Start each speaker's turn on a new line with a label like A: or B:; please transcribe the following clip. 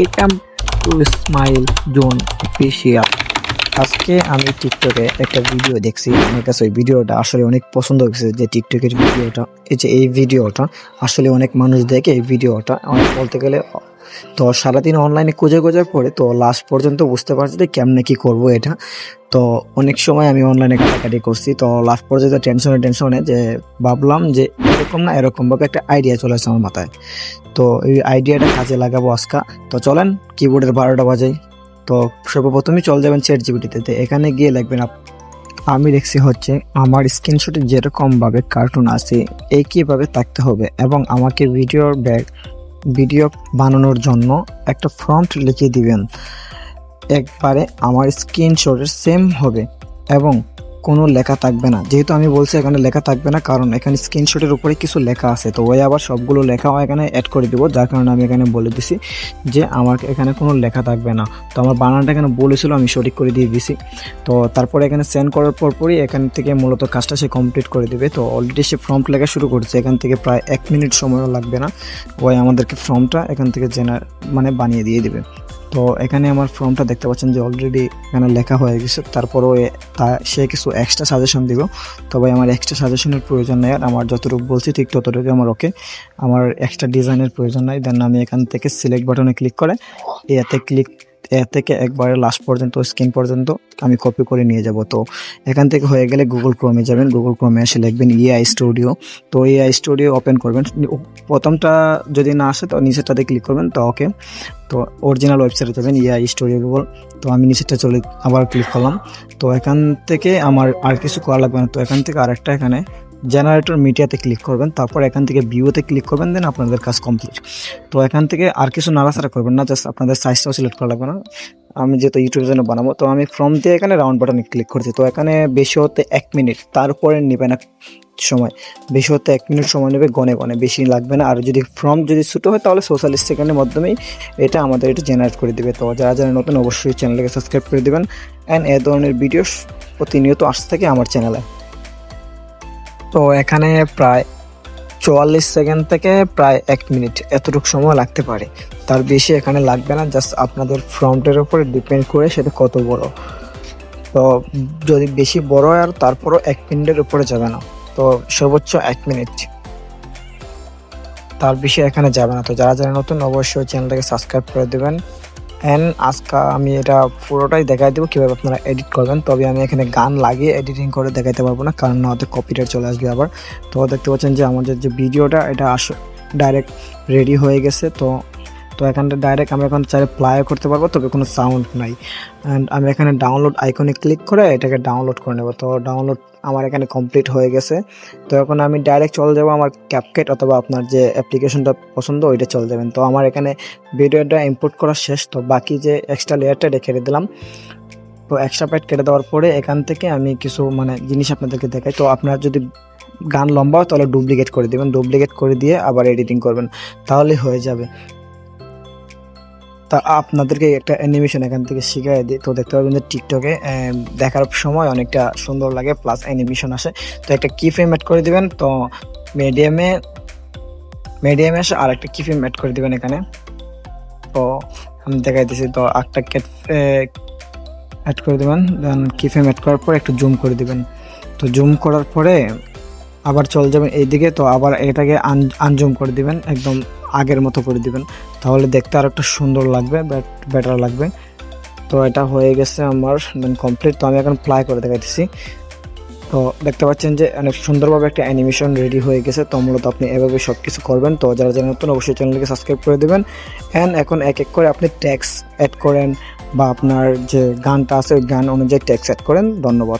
A: Welcome to smile zone official. আজকে আমি টিকটকে একটা ভিডিও দেখছি, আমার কাছে ওই ভিডিওটা আসলে অনেক পছন্দ হয়েছে। যে টিকটকের ভিডিওটা, এই ভিডিওটা আসলে অনেক মানুষ দেখে এই ভিডিওটা, অনেক বলতে গেলে তো সারাদিন অনলাইনে খোঁজার পরে তো লাস্ট পর্যন্ত বুঝতে পারছি যে কেমনে কি করব এটা। তো অনেক সময় আমি অনলাইনে কাটাকাটি করছি, তো লাস্ট পর্যন্ত টেনশনে যে ভাবলাম যে এরকম না এরকম ভাবে একটা আইডিয়া চলে আসছে আমার মাথায়। তো এই আইডিয়াটা কাজে লাগাবো আজকে। তো চলেন কিবোর্ডের 12টা বাজাই। তো সর্বপ্রথমে চলে যাবেন চ্যাটজিপিটিতে, এখানে গিয়ে লিখবেন আমি দেখছি হচ্ছে আমার স্ক্রিনশটে যেরকম ভাবে কার্টুন আছে একইভাবে থাকতে হবে, এবং আমাকে ভিডিও বানানোর জন্য একটা প্রম্পট লিখে দিবেন। একবারে আমার স্ক্রিনশটের সেম হবে এবং কোনো লেখা থাকবে না। যেহেতু আমি বলছি এখানে লেখা থাকবে না, কারণ এখানে স্ক্রিনশটের উপরে কিছু লেখা আছে, তো ওই আবার সবগুলো লেখা এখানে অ্যাড করে দিব, যার কারণে আমি এখানে বলে দিছি যে আমার এখানে কোনো লেখা থাকবে না। তো আমার বানানটা এখানে বলেছিল, আমি সঠিক করে দিয়ে দিছি। তো তারপরে এখানে সেন্ড করার পরই এখান থেকে মূলত কাজটা সে কমপ্লিট করে দিবে। তো অলরেডি সে ফর্মটা লেখা শুরু করছে, এখান থেকে প্রায় 1 মিনিট সময়ও লাগবে না। ওই আমাদেরকে ফর্মটা এখান থেকে বানিয়ে দিয়ে দিবে। তো এখানে আমার ফর্মটা দেখতে পাচ্ছেন যে অলরেডি এখানে লেখা হয়ে গেছে। তারপরেও সে কিছু এক্সট্রা সাজেশন দিব, তবে আমার এক্সট্রা সাজেশনের প্রয়োজন নেই। আর আমার যতটুকু বলছি ঠিক ততটুকু আমার ওকে, আমার এক্সট্রা ডিজাইনের প্রয়োজন নাই। দেন আমি এখান থেকে সিলেক্ট বাটনে ক্লিক করে এ থেকে একবারে লাস্ট পর্যন্ত স্ক্রিন পর্যন্ত আমি কপি করে নিয়ে যাব। তো এখান থেকে হয়ে গেলে গুগল ক্রোমে যাবেন, গুগল ক্রোমে এসে লিখবেন এআই স্টুডিও। তো এআই স্টুডিও ওপেন করবেন। প্রথমটা যদি না আসে তো নিচেরটাতে ক্লিক করবেন, তো ওকে। তো অরিজিনাল ওয়েবসাইটে যাবেন এআই স্টুডিও গুগল। তো আমি নিচেরটা আবার ক্লিক করলাম। তো এখান থেকে আমার আর কিছু করা লাগবে না। তো এখান থেকে আরেকটা এখানে জেনারেটর মিডিয়াতে ক্লিক করবেন, তারপর এখান থেকে ভিউতে ক্লিক করবেন, দেন আপনাদের কাজ কমপ্লিট। তো এখান থেকে আর কিছু নাড়াচাড়া করবেন না, জাস্ট আপনাদের সাইজটাও সিলেক্ট করা লাগবে না। আমি যেহেতু ইউটিউবের জন্য বানাবো, তো আমি ফ্রম দিয়ে এখানে রাউন্ড বাটনে ক্লিক করছি। তো এখানে বেশি হতে 1 মিনিট, তারপরে নেবে না সময়। বেশি হতে 1 মিনিট সময় নেবে, গনে বেশি লাগবে না। আর যদি ফর্ম যদি ছোটো হয় তাহলে 44 সেকেন্ডের মাধ্যমেই এটা জেনারেট করে দিবে। তো যারা নতুন অবশ্যই চ্যানেলটাকে সাবস্ক্রাইব করে দেবেন, অ্যান্ড এ ধরনের ভিডিও প্রতিনিয়ত আসতে থাকে আমার চ্যানেলে। তো এখানে প্রায় 44 সেকেন্ড থেকে প্রায় 1 মিনিট এতটুকু সময় লাগতে পারে, তার বেশি এখানে লাগবে না। জাস্ট আপনাদের ফ্রন্টের উপরে ডিপেন্ড করে সেটা কত বড়। তো যদি বেশি বড় হয় আর তারপরও 1 মিনিটের উপরে যাবে না, তো সর্বোচ্চ 1 মিনিট, তার বেশি এখানে যাবে না। তো যারা নতুন অবশ্যই চ্যানেলটাকে সাবস্ক্রাইব করে দেবেন। অ্যান্ড আজকে আমি এটা পুরোটাই দেখাই দেবো কীভাবে আপনারা এডিট করবেন। তবে আমি এখানে গান লাগিয়ে এডিটিং করে দেখাতে পারবো না, কারণ না হয়তো কপিরাইট চলে আসবে আবার। তো দেখতে পাচ্ছেন যে আমাদের যে ভিডিওটা এটা ডাইরেক্ট রেডি হয়ে গেছে। তো এখানটা ডাইরেক্ট আমি এখন চাইলে প্লেও করতে পারবো, তবে কোনো সাউন্ড নাই। অ্যান্ড আমি এখানে ডাউনলোড আইকনে ক্লিক করে এটাকে ডাউনলোড করে নেব। তো ডাউনলোড আমার এখানে কমপ্লিট হয়ে গেছে। তো এখন আমি ডাইরেক্ট চলে যাবো আমার ক্যাপকাট অথবা আপনার যে অ্যাপ্লিকেশনটা পছন্দ ওইটা চলে যাবেন। তো আমার এখানে ভিডিওটা ইম্পোর্ট করা শেষ। তো বাকি যে এক্সট্রা লেয়ারটা রেখে দিলাম। তো এক্সট্রা প্যাড কেটে দেওয়ার পরে এখান থেকে আমি কিছু জিনিস আপনাদেরকে দেখাই। তো আপনার যদি গান লম্বা হয় তাহলে ডুপ্লিকেট করে দেবেন, ডুপ্লিকেট করে দিয়ে আবার এডিটিং করবেন, তাহলে হয়ে যাবে। তা আপনাদেরকে একটা অ্যানিমেশন এখান থেকে শিখিয়ে দিই। তো দেখতে পাবেন যে টিকটকে দেখার সময় অনেকটা সুন্দর লাগে, প্লাস অ্যানিমেশন আসে। তো একটা কি ফ্রেম অ্যাড করে দিবেন। তো মিডিয়ামে এসে আর একটা কি ফ্রেম অ্যাড করে দিবেন এখানে। তো আমি দেখাই দিচ্ছি। তো একটা অ্যাড করে দেবেন, দেন কি ফ্রেম অ্যাড করার পর একটু জুম করে দিবেন। তো জুম করার পরে আবার চলে যাবেন এইদিকে। তো আবার এটাকে আনজুম করে দিবেন, একদম আগের মতো করে দিবেন, তাহলে দেখতে আর একটা সুন্দর লাগবে, বেটার লাগবে। তো এটা হয়ে গেছে আমার দেন কমপ্লিট। তো আমি এখন প্লাই করে দেখাইতেছি। তো দেখতে পাচ্ছেন যে অনেক সুন্দরভাবে একটা অ্যানিমেশন রেডি হয়ে গেছে। তো মূলত আপনি এভাবে সব কিছু করবেন। তো যারা নতুন অবশ্যই চ্যানেলকে সাবস্ক্রাইব করে দেবেন। অ্যান্ড এখন এক করে আপনি ট্যাক্স অ্যাড করেন, বা আপনার যে গানটা আছে ওই গান অনুযায়ী ট্যাক্স অ্যাড করেন। ধন্যবাদ।